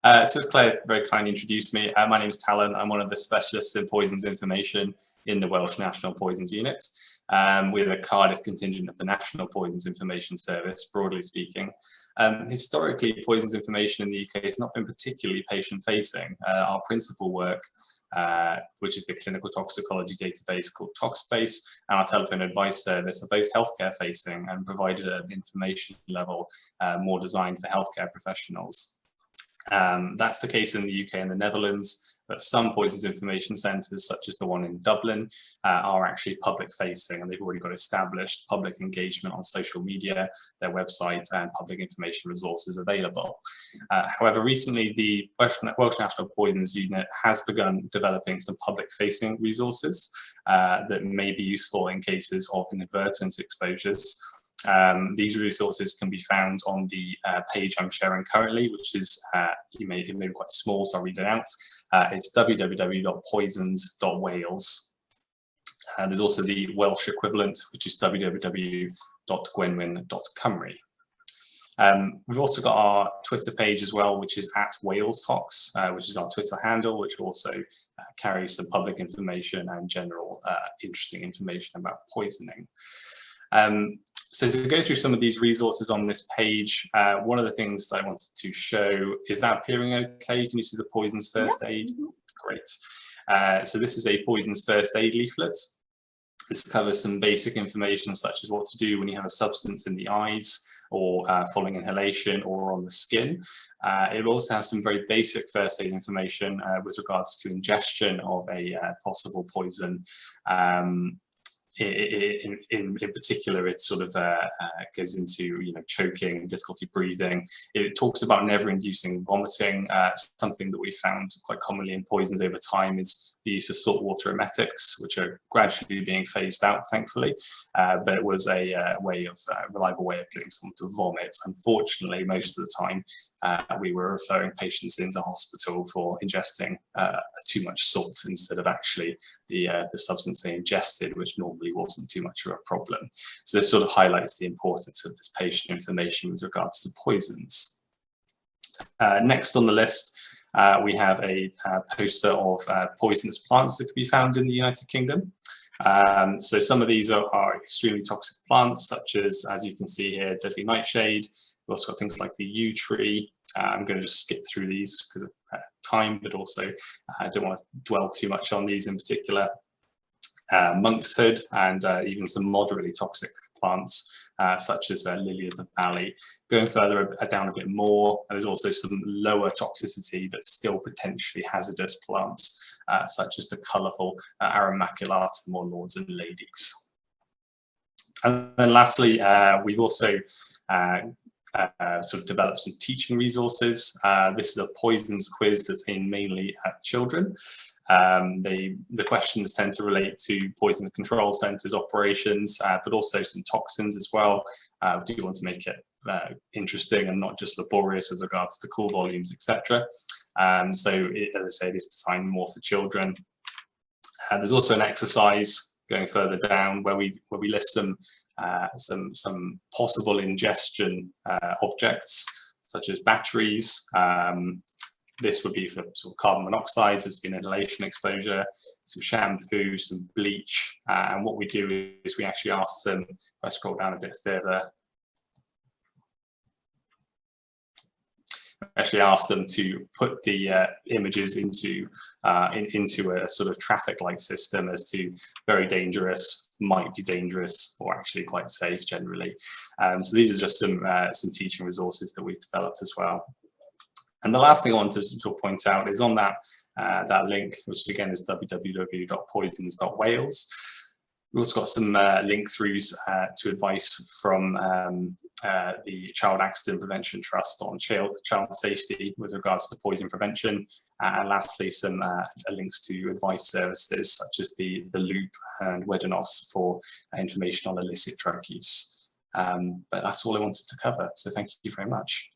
So as Claire very kindly introduced me, my name is Talon. I'm one of the specialists in poisons information in the Welsh National Poisons Unit. We're the Cardiff contingent of the National Poisons Information Service, broadly speaking. Historically, poisons information in the UK has not been particularly patient-facing. Our principal work, which is the clinical toxicology database called ToxBase, and our telephone advice service are both healthcare-facing and provided at an information level more designed for healthcare professionals. That's the case in the UK and the Netherlands, but some poisons information centres, such as the one in Dublin, are actually public facing, and they've already got established public engagement on social media, their website, and public information resources available. However, recently the Welsh National Poisons Unit has begun developing some public facing resources that may be useful in cases of inadvertent exposures. These resources can be found on the page I'm sharing currently, which is, it may be quite small, so I'll read it out. It's www.poisons.wales. There's also the Welsh equivalent, which is www.gwenwyn.cymru. We've also got our Twitter page as well, which is @WalesTox, which is our Twitter handle, which also carries some public information and general interesting information about poisoning. So to go through some of these resources on this page, one of the things that I wanted to show, is that appearing okay? Can you see the poisons first aid? Great. So this is a poisons first aid leaflet. This covers some basic information such as what to do when you have a substance in the eyes or following inhalation or on the skin. It also has some very basic first aid information with regards to ingestion of a possible poison. In particular, it sort of goes into choking, difficulty breathing. It talks about never inducing vomiting. Something that we found quite commonly in poisons over time is the use of saltwater emetics, which are gradually being phased out, thankfully. But it was a reliable way of getting someone to vomit. Unfortunately, most of the time, we were referring patients into hospital for ingesting too much salt instead of actually the substance they ingested, which normally wasn't too much of a problem. So this sort of highlights the importance of this patient information with regards to poisons. Next on the list, we have a poster of poisonous plants that could be found in the United Kingdom. So some of these are extremely toxic plants, such as you can see here, deadly nightshade. We've also got things like the yew tree. I'm going to just skip through these because of time, but also I don't want to dwell too much on these in particular. Monkshood, and even some moderately toxic plants such as lily of the valley. Going further down a bit more, there's also some lower toxicity but still potentially hazardous plants such as the colourful Aromaculata, or lords and ladies. And then lastly, we've also sort of developed some teaching resources. This is a poisons quiz that's aimed mainly at children. The questions tend to relate to poison control centres operations, but also some toxins as well. We do want to make it interesting and not just laborious with regards to call volumes, etc. So as I say, it is designed more for children. There's also an exercise going further down where we list some possible ingestion objects, such as batteries. This would be for sort of carbon monoxide, there's been inhalation exposure, some shampoo, some bleach. And what we do is we actually ask them, if I scroll down a bit further, actually ask them to put the images into a sort of traffic light system as to very dangerous, might be dangerous, or actually quite safe generally. So these are just some teaching resources that we've developed as well. And the last thing I want to sort of point out is on that link, which again is www.poisons.wales. We've also got some link throughs to advice from the Child Accident Prevention Trust on child safety with regards to poison prevention. And lastly, some links to advice services such as the Loop and Wedanos for information on illicit drug use. But that's all I wanted to cover. So thank you very much.